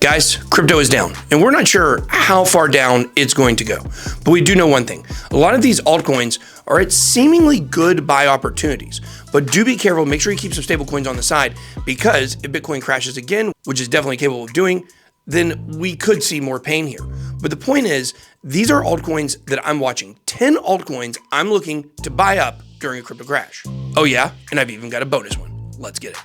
Guys, crypto is down, and we're not sure how far down it's going to go. But we do know one thing. A lot of these altcoins are at seemingly good buy opportunities. But do be careful, make sure you keep some stable coins on the side, because if Bitcoin crashes again, which is definitely capable of doing, then we could see more pain here. But the point is, these are altcoins that I'm watching. 10 altcoins I'm looking to buy up during a crypto crash. Oh yeah, and I've even got a bonus one. Let's get it.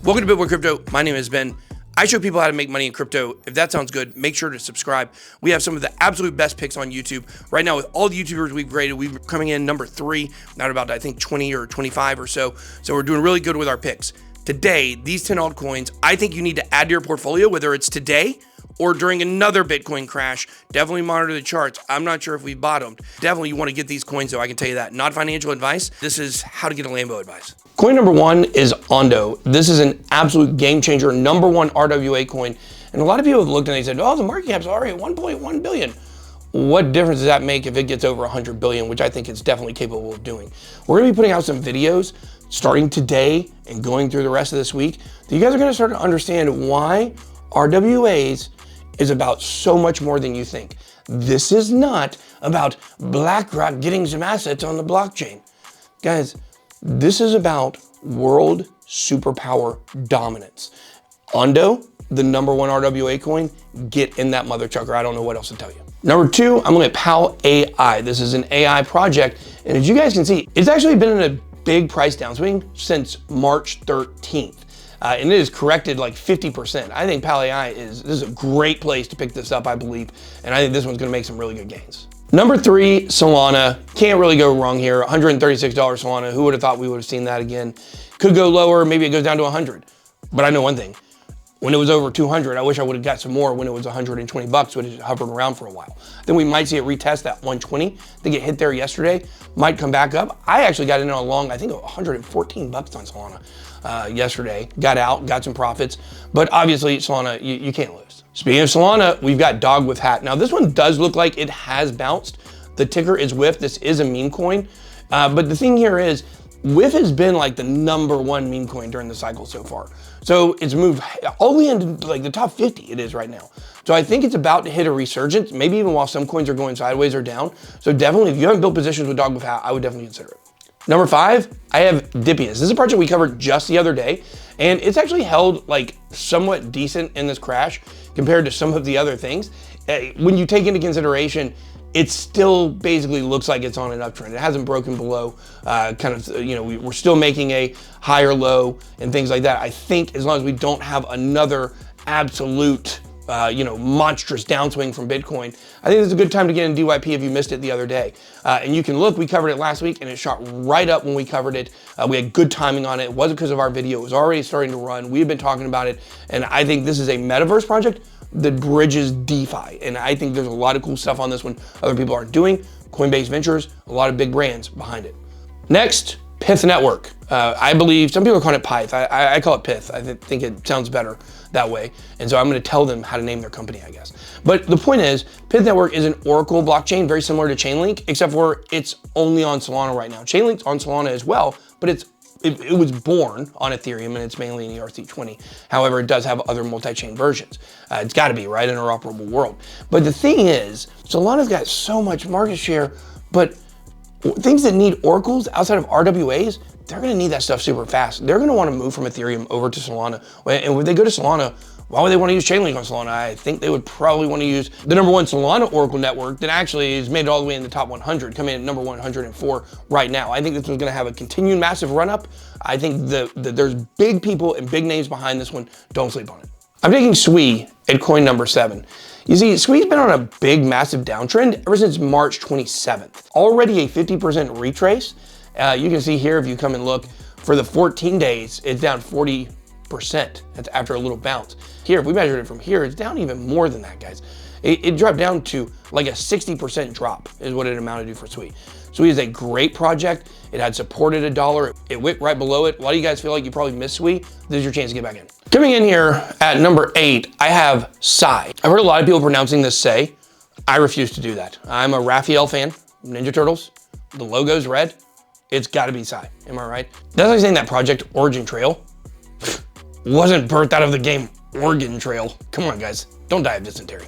Welcome to Bitcoin Crypto. My name is Ben. I show people how to make money in crypto. If that sounds good, make sure to subscribe. We have some of the absolute best picks on YouTube. Right now, with all the YouTubers we've graded, we're coming in number 3, not about, I think, 20 or 25 or so. So we're doing really good with our picks. Today, these 10 altcoins, I think you need to add to your portfolio, whether it's today or during another Bitcoin crash. Definitely monitor the charts. I'm not sure if we bottomed. Definitely you want to get these coins, though, I can tell you that. Not financial advice. This is how to get a Lambo advice. Coin number 1 is Ando. This is an absolute game changer, number 1 RWA coin. And a lot of people have looked and they said, oh, the market cap's already at 1.1 billion. What difference does that make if it gets over 100 billion, which I think it's definitely capable of doing? We're gonna be putting out some videos starting today and going through the rest of this week that you guys are gonna start to understand why RWAs is about so much more than you think. This is not about BlackRock getting some assets on the blockchain. Guys, this is about world superpower dominance. Ando, the number 1 RWA coin, get in that mother chucker. I don't know what else to tell you. Number 2, I'm looking at Palau AI. This is an AI project. And as you guys can see, it's actually been in a big price downswing since March 13th. And it is corrected like 50%. I think Palau AI this is a great place to pick this up, I believe. And I think this one's gonna make some really good gains. Number 3, Solana. Can't really go wrong here. $136 Solana. Who would have thought we would have seen that again? Could go lower, maybe it goes down to 100. But I know one thing. When it was over 200, I wish I would have got some more when it was 120 bucks, but it hovered around for a while. Then we might see it retest that 120. I think it hit there yesterday, might come back up. I actually got in on a long, I think 114 bucks on Solana yesterday. Got out, got some profits, but obviously Solana, you can't lose. Speaking of Solana, we've got Dog with Hat. Now this one does look like it has bounced. The ticker is WIF. This is a meme coin, but the thing here is, WIF has been like the number 1 meme coin during the cycle so far. So it's moved all the way into like the top 50 it is right now. So I think it's about to hit a resurgence, maybe even while some coins are going sideways or down. So definitely, if you haven't built positions with Dog with Hat, I would definitely consider it. Number 5, I have Dipius. This is a project we covered just the other day, and it's actually held like somewhat decent in this crash compared to some of the other things. When you take into consideration, it still basically looks like it's on an uptrend. It hasn't broken below we're still making a higher low and things like that. I think as long as we don't have another absolute, monstrous downswing from Bitcoin, I think it's a good time to get in DYP if you missed it the other day. And you can look, we covered it last week and it shot right up when we covered it. We had good timing on it. It wasn't because of our video. It was already starting to run. We've been talking about it. And I think this is a metaverse project that bridges DeFi. And I think there's a lot of cool stuff on this one other people aren't doing. Coinbase Ventures, a lot of big brands behind it. Next, Pith Network. I believe, some people are calling it Pith. I call it Pith. I think it sounds better that way. And so I'm gonna tell them how to name their company, I guess. But the point is, Pith Network is an Oracle blockchain, very similar to Chainlink, except for it's only on Solana right now. Chainlink's on Solana as well, but it was born on Ethereum and it's mainly in ERC20. However, it does have other multi-chain versions. It's gotta be, right, in an interoperable world. But the thing is, Solana's got so much market share, but things that need oracles outside of RWAs, they're gonna need that stuff super fast. They're gonna wanna move from Ethereum over to Solana. And when they go to Solana, why would they wanna use Chainlink on Solana? I think they would probably wanna use the number 1 Solana Oracle network that actually has made it all the way in the top 100, coming in at number 104 right now. I think this one's gonna have a continued massive run up. I think there's big people and big names behind this one. Don't sleep on it. I'm taking SWI at coin number 7. You see, SWI's been on a big, massive downtrend ever since March 27th. Already a 50% retrace. You can see here, if you come and look, for the 14 days, it's down 40%. That's after a little bounce. Here, if we measured it from here, it's down even more than that, guys. It dropped down to like a 60% drop is what it amounted to for SWI. SWI is a great project. It had support at $1. It went right below it. A lot of you guys feel like you probably missed SWI. This is your chance to get back in. Coming in here at number 8, I have Psy. I've heard a lot of people pronouncing this Say. I refuse to do that. I'm a Raphael fan, Ninja Turtles. The logo's red. it's got to be Psy. Am I right? That's like saying that Project Origin Trail wasn't birthed out of the game Oregon Trail. Come on, guys. Don't die of dysentery.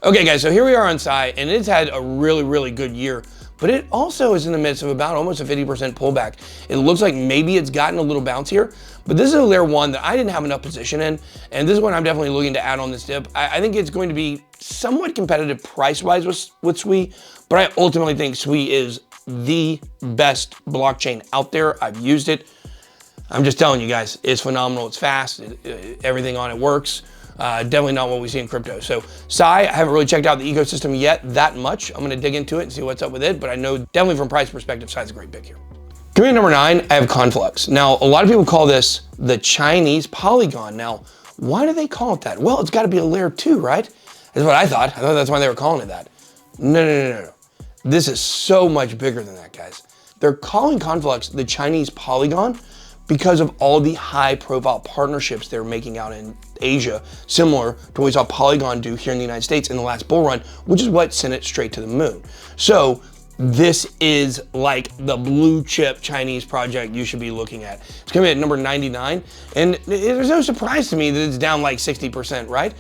Okay, guys, so here we are on Psy, and it's had a really, really good year, but it also is in the midst of about almost a 50% pullback. It looks like maybe it's gotten a little bounce here, but this is a layer one that I didn't have enough position in, and this is one I'm definitely looking to add on this dip. I think it's going to be somewhat competitive price-wise with SWI, but I ultimately think SWI is the best blockchain out there. I've used it. I'm just telling you guys, it's phenomenal. It's fast. Everything on it works. Definitely not what we see in crypto. So Psy, I haven't really checked out the ecosystem yet that much. I'm going to dig into it and see what's up with it. But I know definitely from price perspective, Psy's a great pick here. Coming in number 9, I have Conflux. Now, a lot of people call this the Chinese Polygon. Now, why do they call it that? Well, it's got to be a layer 2, right? That's what I thought. I thought that's why they were calling it that. No. This is so much bigger than that, guys. They're calling Conflux the Chinese Polygon because of all the high profile partnerships they're making out in Asia, similar to what we saw Polygon do here in the United States in the last bull run, which is what sent it straight to the moon. So this is like the blue chip Chinese project you should be looking at. It's coming at number 99, and there's no surprise to me that it's down like 60%, right?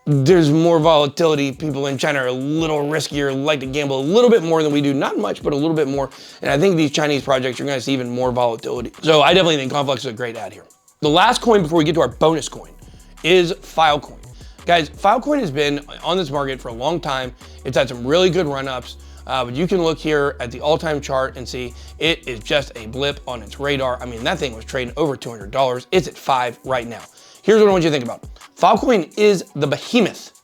There's more volatility. People in China are a little riskier, like to gamble a little bit more than we do. Not much, but a little bit more. And I think these Chinese projects, you're gonna see even more volatility. So I definitely think Conflux is a great ad here. The last coin before we get to our bonus coin is Filecoin. Guys, Filecoin has been on this market for a long time. It's had some really good run-ups, but you can look here at the all-time chart and see it is just a blip on its radar. I mean, that thing was trading over $200. It's at $5 right now. Here's what I want you to think about. Filecoin is the behemoth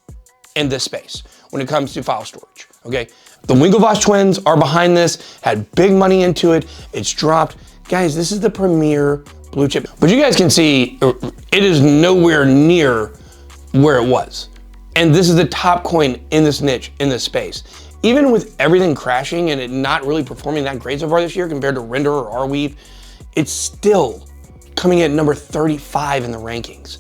in this space when it comes to file storage, okay? The Winklevoss twins are behind this, had big money into it, it's dropped. Guys, this is the premier blue chip. But you guys can see it is nowhere near where it was. And this is the top coin in this niche, in this space. Even with everything crashing and it not really performing that great so far this year compared to Render or Arweave, it's still coming at number 35 in the rankings.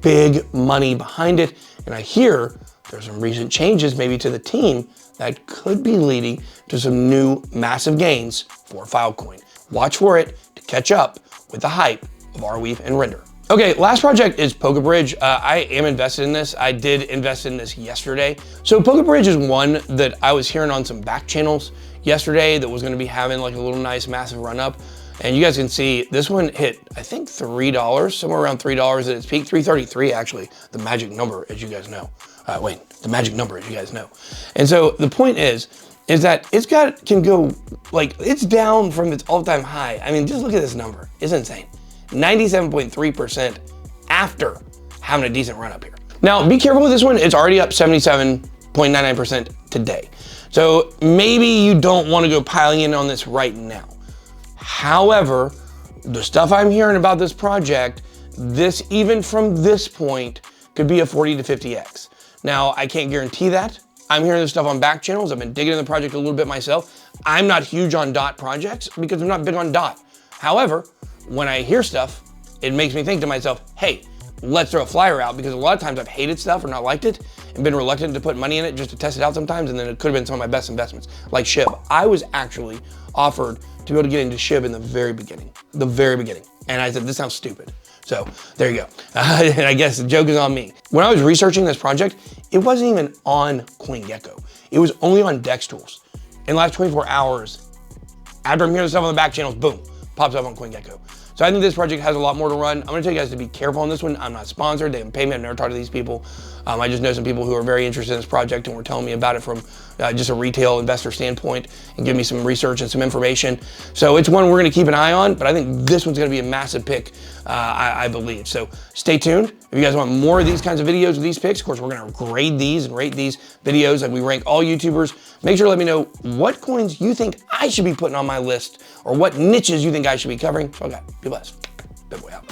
Big money behind it. And I hear there's some recent changes maybe to the team that could be leading to some new massive gains for Filecoin. Watch for it to catch up with the hype of Arweave and Render. Okay, last project is Polka Bridge. I am invested in this. I did invest in this yesterday. So Polka Bridge is one that I was hearing on some back channels yesterday that was gonna be having like a little nice massive run up. And you guys can see this one hit, I think $3, somewhere around $3 at its peak, 333 actually, the magic number, as you guys know. The magic number, as you guys know. And so the point is that can go, like, it's down from its all-time high. I mean, just look at this number, it's insane. 97.3% after having a decent run up here. Now, be careful with this one, it's already up 77.99% today. So maybe you don't want to go piling in on this right now. However, the stuff I'm hearing about this project, this even from this point could be a 40 to 50x. Now, I can't guarantee that. I'm hearing this stuff on back channels. I've been digging in the project a little bit myself. I'm not huge on DOT projects because I'm not big on DOT. However, when I hear stuff, it makes me think to myself, hey, let's throw a flyer out, because a lot of times I've hated stuff or not liked it and been reluctant to put money in it just to test it out sometimes, and then it could have been some of my best investments, like SHIB. I was actually offered to be able to get into SHIB in the very beginning. And I said, this sounds stupid. So there you go. And I guess the joke is on me. When I was researching this project, it wasn't even on CoinGecko. It was only on DEX Tools. In the last 24 hours, after I'm hearing stuff on the back channels, boom, pops up on CoinGecko. So I think this project has a lot more to run. I'm gonna tell you guys to be careful on this one. I'm not sponsored, they haven't paid me, I've never talked to these people. I just know some people who are very interested in this project and were telling me about it from just a retail investor standpoint and give me some research and some information. So it's one we're gonna keep an eye on, but I think this one's gonna be a massive pick, I believe. So stay tuned. If you guys want more of these kinds of videos with these picks, of course, we're gonna grade these and rate these videos like we rank all YouTubers. Make sure to let me know what coins you think I should be putting on my list or what niches you think I should be covering. So I got, be blessed. Big boy out.